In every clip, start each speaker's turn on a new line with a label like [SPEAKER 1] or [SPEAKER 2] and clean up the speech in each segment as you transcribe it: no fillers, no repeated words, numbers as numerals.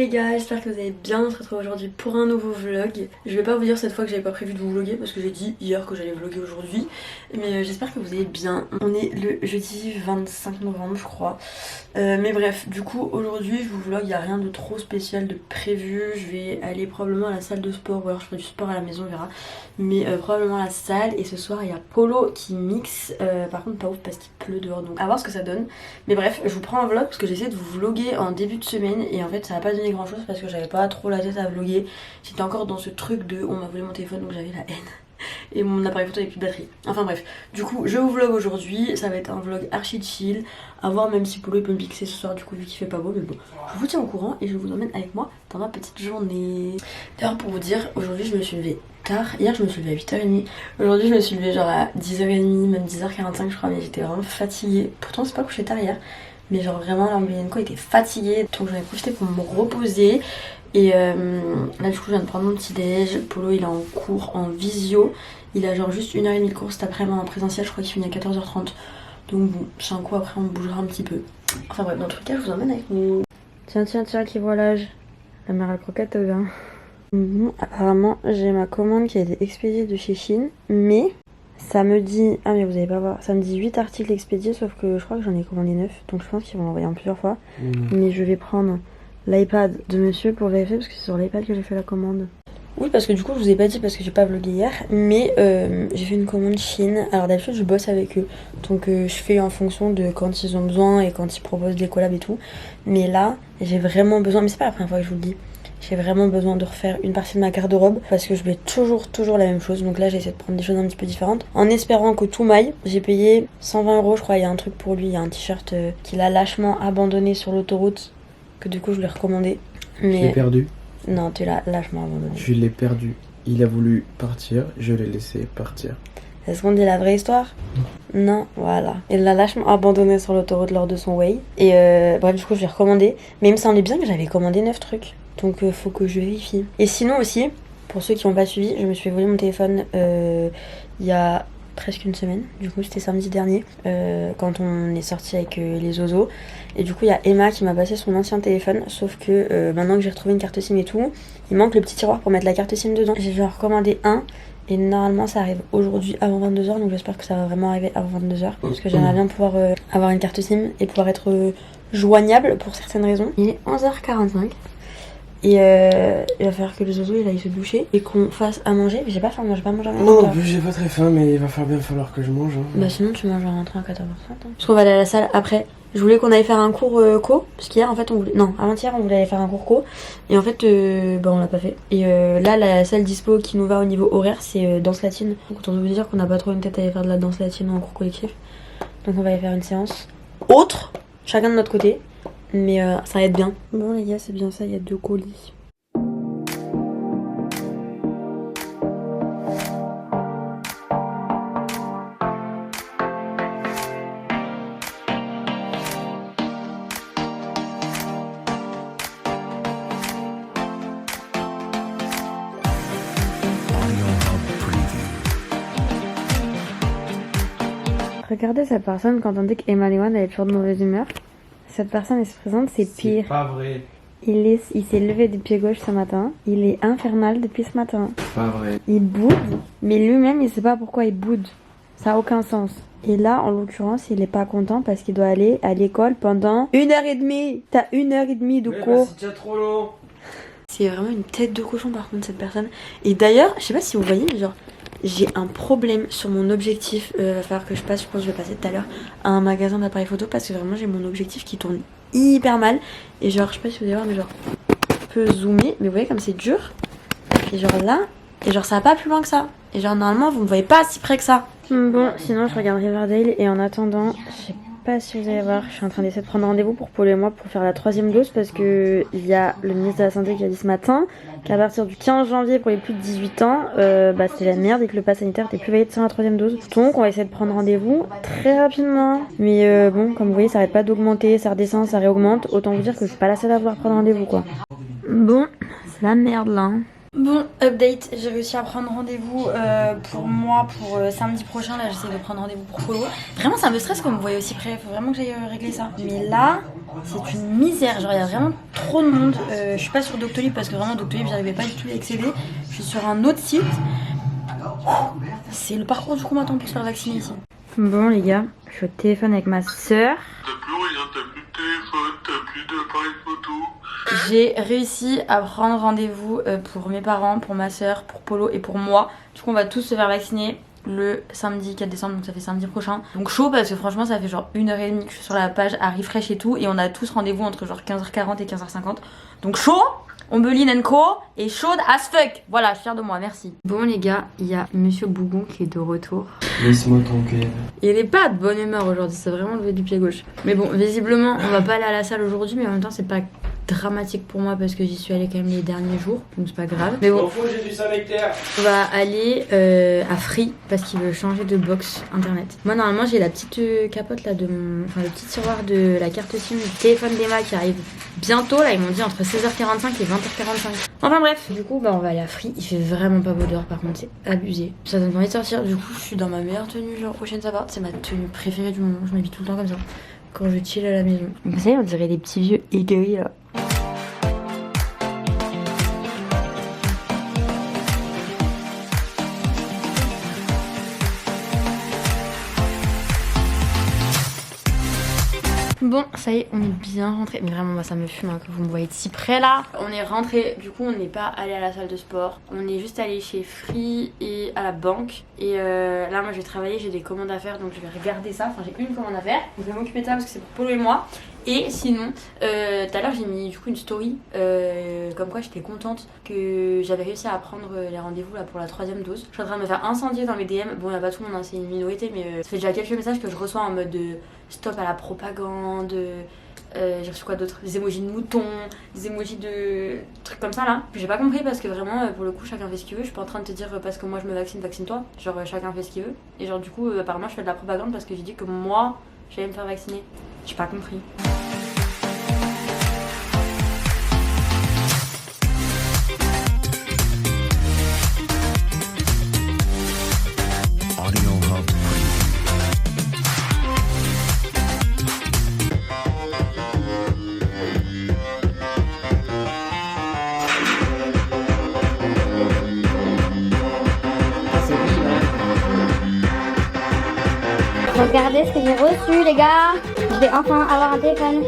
[SPEAKER 1] les gars, j'espère que vous allez bien. On se retrouve aujourd'hui pour un nouveau vlog. Je vais pas vous dire cette fois que j'avais pas prévu de vous vlogger parce que j'ai dit hier que j'allais vlogger aujourd'hui. Mais j'espère que vous allez bien. On est le jeudi 25 novembre je crois. Mais bref, du coup aujourd'hui je vous vlog, il n'y a rien de trop spécial de prévu. Je vais aller probablement à la salle de sport ou alors je ferai du sport à la maison, on verra. Mais probablement à la salle, et ce soir il y a Polo qui mixe. Par contre pas ouf parce qu'il pleut dehors, donc à voir ce que ça donne. Mais bref, je vous prends un vlog parce que j'essaie de vous vlogger en début de semaine et en fait ça n'a pas donné grand chose parce que j'avais pas trop la tête à vlogger. J'étais encore dans ce truc de on m'a volé mon téléphone donc j'avais la haine. Et mon appareil photo avait plus de batterie. Enfin bref, du coup je vous vlog aujourd'hui, ça va être un vlog archi chill. À voir, même si Polo il peut me pixer ce soir du coup vu qu'il fait pas beau, mais bon. Je vous tiens au courant et je vous emmène avec moi dans ma petite journée. D'ailleurs pour vous dire, aujourd'hui je me suis levée tard. Hier je me suis levée à 8h30. Aujourd'hui je me suis levée genre à 10h30, même 10h45 je crois, mais j'étais vraiment fatiguée. Pourtant c'est pas couché tard hier. Mais genre vraiment l'Ambienco était fatiguée, donc j'en ai profité pour me reposer. Et là du coup je viens de prendre mon petit déj. Polo il est en cours en visio. Il a genre juste 1h30 de cours cet après-midi en présentiel, je crois qu'il finit à 14h30. Donc bon, c'est un coup après on bougera un petit peu. Enfin bref, dans tout cas je vous emmène avec nous. Tiens, qui voit l'âge. La mère à croquette au vin. Bon, apparemment j'ai ma commande qui a été expédiée de chez Chine. Mais ça me dit, ah mais vous allez pas voir, ça me dit 8 articles expédiés, sauf que je crois que j'en ai commandé 9. Donc je pense qu'ils vont l'envoyer en plusieurs fois. Mais je vais prendre l'iPad de monsieur pour vérifier parce que c'est sur l'iPad que j'ai fait la commande. Oui, parce que du coup je vous ai pas dit parce que j'ai pas vlogué hier, mais j'ai fait une commande Chine. Alors d'habitude je bosse avec eux, donc je fais en fonction de quand ils ont besoin et quand ils proposent des collabs et tout. Mais là j'ai vraiment besoin, mais c'est pas la première fois que je vous le dis, j'ai vraiment besoin de refaire une partie de ma garde-robe parce que je mets toujours la même chose. Donc là j'essaie de prendre des choses un petit peu différentes en espérant que tout m'aille. J'ai payé 120 € je crois, il y a un truc pour lui, il y a un t-shirt qu'il a lâchement abandonné sur l'autoroute, que du coup je lui ai recommandé. Mais...
[SPEAKER 2] Je l'ai perdu.
[SPEAKER 1] Non, tu l'as lâchement abandonné.
[SPEAKER 2] Je l'ai perdu. Il a voulu partir, je l'ai laissé partir.
[SPEAKER 1] Est-ce qu'on dit la vraie histoire? Non, voilà. Il l'a lâchement abandonné sur l'autoroute lors de son way. Et bref, du coup, je l'ai recommandé. Mais il me semblait bien que j'avais commandé 9 trucs. Donc, faut que je vérifie. Et sinon aussi, pour ceux qui n'ont pas suivi, je me suis fait voler mon téléphone il y a presque une semaine. Du coup, c'était samedi dernier, quand on est sorti avec les Ozo. Et du coup, il y a Emma qui m'a passé son ancien téléphone. Sauf que maintenant que j'ai retrouvé une carte SIM et tout, il manque le petit tiroir pour mettre la carte SIM dedans. J'ai genre commandé un. Et normalement ça arrive aujourd'hui avant 22h, donc j'espère que ça va vraiment arriver avant 22h. Parce que j'aimerais bien pouvoir avoir une carte SIM et pouvoir être joignable pour certaines raisons. Il est 11h45 et il va falloir que le Zozo il aille se doucher et qu'on fasse à manger. Mais j'ai pas faim, moi j'ai pas mangé à manger.
[SPEAKER 2] Non, j'ai pas très faim, mais il va bien falloir que je mange. Hein.
[SPEAKER 1] Bah sinon tu manges en rentrant à 14h30. Hein. Parce qu'on va aller à la salle après. Je voulais qu'on aille faire un cours co, parce qu'hier en fait on voulait... Non, avant-hier on voulait aller faire un cours co. Et en fait, bah on l'a pas fait. Et là, la salle dispo qui nous va au niveau horaire, c'est danse latine. Donc autant vous dire qu'on n'a pas trop une tête à aller faire de la danse latine en cours collectif. Donc on va aller faire une séance autre, chacun de notre côté. Mais ça va être bien. Bon les gars, c'est bien ça, il y a 2 colis. Regardez cette personne quand on dit qu'Emmanuel elle est toujours de mauvaise humeur. Cette personne elle se présente, c'est pire.
[SPEAKER 2] C'est pas vrai.
[SPEAKER 1] Il s'est levé du pied gauche ce matin. Il est infernal depuis ce matin.
[SPEAKER 2] Pas vrai.
[SPEAKER 1] Il boude, mais lui-même il sait pas pourquoi il boude. Ça a aucun sens. Et là en l'occurrence il est pas content parce qu'il doit aller à l'école pendant 1h30. T'as 1h30 de cours.
[SPEAKER 2] C'est déjà trop long.
[SPEAKER 1] C'est vraiment une tête de cochon par contre cette personne. Et d'ailleurs, je sais pas si vous voyez, mais genre j'ai un problème sur mon objectif. Va falloir que je passe, je pense que je vais passer tout à l'heure à un magasin d'appareils photo parce que vraiment j'ai mon objectif qui tourne hyper mal. Et genre, je sais pas si vous allez voir, mais genre, je peux zoomer, mais vous voyez comme c'est dur. Et genre là, et genre ça va pas plus loin que ça. Et genre normalement vous me voyez pas si près que ça. Bon, sinon je regarde Riverdale et en attendant, je sais pas si vous allez voir, je suis en train d'essayer de prendre rendez-vous pour Paul et moi pour faire la 3e dose parce que il y a le ministre de la Santé qui a dit ce matin qu'à partir du 15 janvier pour les plus de 18 ans, bah c'était la merde et que le pass sanitaire était plus valide sans la 3e dose. Donc on va essayer de prendre rendez-vous très rapidement. Mais bon, comme vous voyez, ça arrête pas d'augmenter, ça redescend, ça réaugmente. Autant vous dire que je suis pas la seule à vouloir prendre rendez-vous quoi. Bon, c'est la merde là. Bon, update, j'ai réussi à prendre rendez-vous pour moi pour samedi prochain. Là, j'essaie de prendre rendez-vous pour Polo. Vraiment, ça me stresse comme vous voyez aussi près. Faut vraiment que j'aille régler ça. Mais là, c'est une misère. Genre, il y a vraiment trop de monde. Je suis pas sur Doctolib parce que vraiment, Doctolib, j'arrivais pas du tout à y accéder. Je suis sur un autre site. C'est le parcours du combattant pour se faire vacciner ici. Bon, les gars, je suis au téléphone avec ma soeur.
[SPEAKER 3] T'as plus rien, t'as plus de téléphone, t'as plus d'appareil photo.
[SPEAKER 1] J'ai réussi à prendre rendez-vous pour mes parents, pour ma soeur, pour Polo et pour moi. Du coup, on va tous se faire vacciner le samedi 4 décembre, donc ça fait samedi prochain. Donc chaud parce que franchement, ça fait genre 1h30 que je suis sur la page à refresh et tout. Et on a tous rendez-vous entre genre 15h40 et 15h50. Donc chaud, Ombeline Co et chaude as fuck. Voilà, je suis fière de moi, merci. Bon les gars, il y a Monsieur Bougon qui est de retour.
[SPEAKER 2] Laisse-moi tranquille.
[SPEAKER 1] Il est pas de bonne humeur aujourd'hui, c'est vraiment levé du pied gauche. Mais bon, visiblement, on va pas aller à la salle aujourd'hui, mais en même temps, c'est pas dramatique pour moi parce que j'y suis allée quand même les derniers jours, donc c'est pas grave. Mais bon,
[SPEAKER 2] j'ai du sanitaire.
[SPEAKER 1] on va aller à Free parce qu'il veut changer de box internet. Moi, normalement, j'ai la petite capote là de mon. Enfin, le petit tiroir de la carte SIM du téléphone d'Emma qui arrive bientôt. Là, ils m'ont dit entre 16h45 et 20h45. Enfin, bref. Du coup, bah, on va aller à Free. Il fait vraiment pas beau dehors, par contre, c'est abusé. Ça donne envie de sortir. Du coup, je suis dans ma meilleure tenue, genre prochaine Sabbat. C'est ma tenue préférée du moment. Je m'habille tout le temps comme ça quand je chill à la maison. Vous savez, on dirait des petits vieux aigris là. Bon, ça y est, on est bien rentré. Mais vraiment, moi, ça me fume hein, que vous me voyez de si près là. On est rentré, du coup, on n'est pas allé à la salle de sport. On est juste allé chez Free et à la banque. Et là, moi, je vais travailler, j'ai des commandes à faire, donc je vais regarder ça. Enfin, j'ai une commande à faire. Donc, je vais m'occuper de ça parce que c'est pour Polo et moi. Et sinon, tout à l'heure, j'ai mis du coup une story comme quoi j'étais contente que j'avais réussi à prendre les rendez-vous là pour la 3e dose. Je suis en train de me faire incendier dans mes DM. Bon, il n'y a pas tout le monde, hein, c'est une minorité, mais ça fait déjà quelques messages que je reçois en mode stop à la propagande. J'ai reçu quoi d'autre? Des emojis de moutons, des emojis de trucs comme ça là. J'ai pas compris parce que vraiment, pour le coup, chacun fait ce qu'il veut. Je suis pas en train de te dire parce que moi je me vaccine, vaccine-toi. Genre, chacun fait ce qu'il veut. Et genre, du coup, apparemment, je fais de la propagande parce que j'ai dit que moi, j'allais me faire vacciner. J'ai pas compris.
[SPEAKER 4] Regardez ce que j'ai reçu les gars. Je vais enfin avoir un téléphone.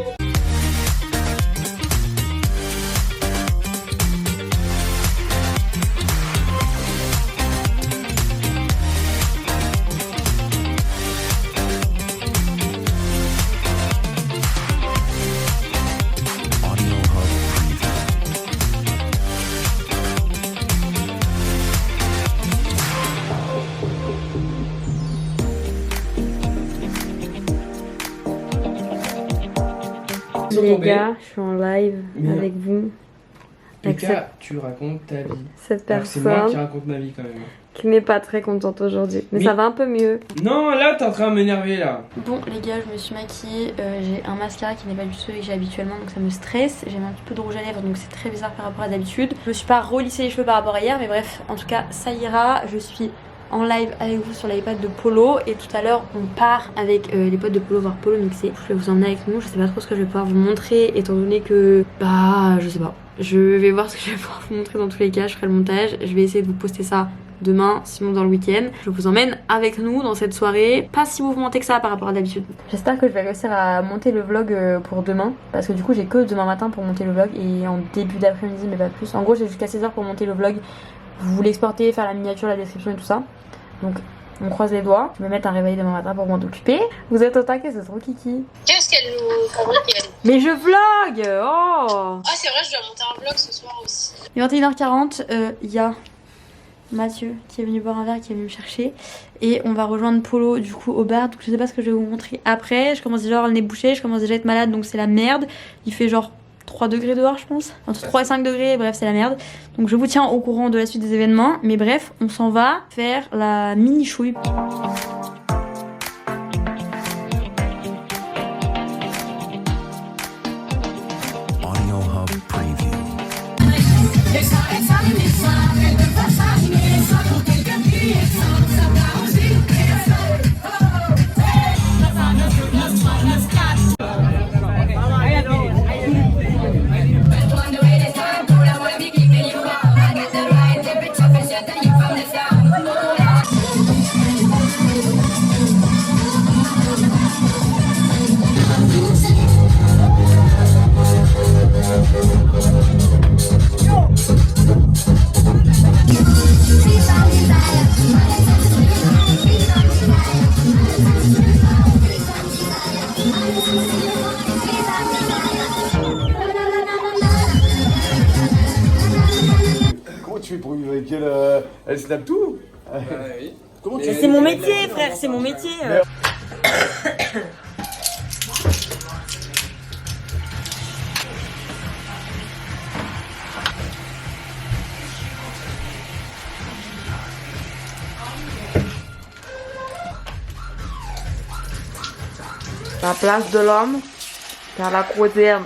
[SPEAKER 1] Les gars, je suis en live avec vous. Avec
[SPEAKER 2] Lucas, tu racontes ta vie.
[SPEAKER 1] cette
[SPEAKER 2] Alors que c'est moi qui
[SPEAKER 1] personne
[SPEAKER 2] raconte ma vie quand même.
[SPEAKER 1] qui n'est pas très contente aujourd'hui. Mais
[SPEAKER 2] Mais-
[SPEAKER 1] ça va un peu mieux.
[SPEAKER 2] Non, là t'es en train de m'énerver là.
[SPEAKER 1] Bon les gars, je me suis maquillée. J'ai un mascara qui n'est pas du tout celui que j'ai habituellement, donc ça me stresse. J'ai mis un petit peu de rouge à lèvres, donc c'est très bizarre par rapport à d'habitude. Je me suis pas relissé les cheveux par rapport à hier, mais bref, en tout cas ça ira. Je suis en live avec vous sur l'iPad de Polo et tout à l'heure on part avec les potes de Polo voir Polo mixer. Je vais vous emmener avec nous, je sais pas trop ce que je vais pouvoir vous montrer étant donné que bah je sais pas. Je vais voir ce que je vais pouvoir vous montrer dans tous les cas, je ferai le montage, je vais essayer de vous poster ça demain, sinon dans le week-end. Je vous emmène avec nous dans cette soirée, pas si mouvementée que ça par rapport à d'habitude. J'espère que je vais réussir à monter le vlog pour demain, parce que du coup j'ai que demain matin pour monter le vlog et en début d'après-midi mais pas plus. En gros j'ai jusqu'à 16h pour monter le vlog, vous l'exportez, faire la miniature, la description et tout ça. Donc on croise les doigts, je vais me mettre un réveil demain matin pour m'en occuper. Vous êtes au taquet, c'est trop kiki.
[SPEAKER 5] Qu'est-ce qu'elle nous fabrique elle?
[SPEAKER 1] Mais je vlog. Oh.
[SPEAKER 5] Ah c'est vrai, je dois monter un vlog ce soir aussi.
[SPEAKER 1] Il est 21h40, il y a Mathieu qui est venu boire un verre, qui est venu me chercher. Et on va rejoindre Polo du coup au bar. Donc je sais pas ce que je vais vous montrer après. Je commence déjà à avoir le nez bouché, je commence déjà à être malade donc c'est la merde. Il fait genre 3 degrés dehors je pense. Entre 3 et 5 degrés, bref c'est la merde. Donc je vous tiens au courant de la suite des événements. Mais bref, on s'en va faire la mini chouille.
[SPEAKER 6] Audio Hub Preview.
[SPEAKER 2] qu'elle elle snap tout.
[SPEAKER 6] Oui.
[SPEAKER 2] Comment
[SPEAKER 1] Mais c'est mon métier, frère, c'est mon métier. La place de l'homme, c'est à la croisière.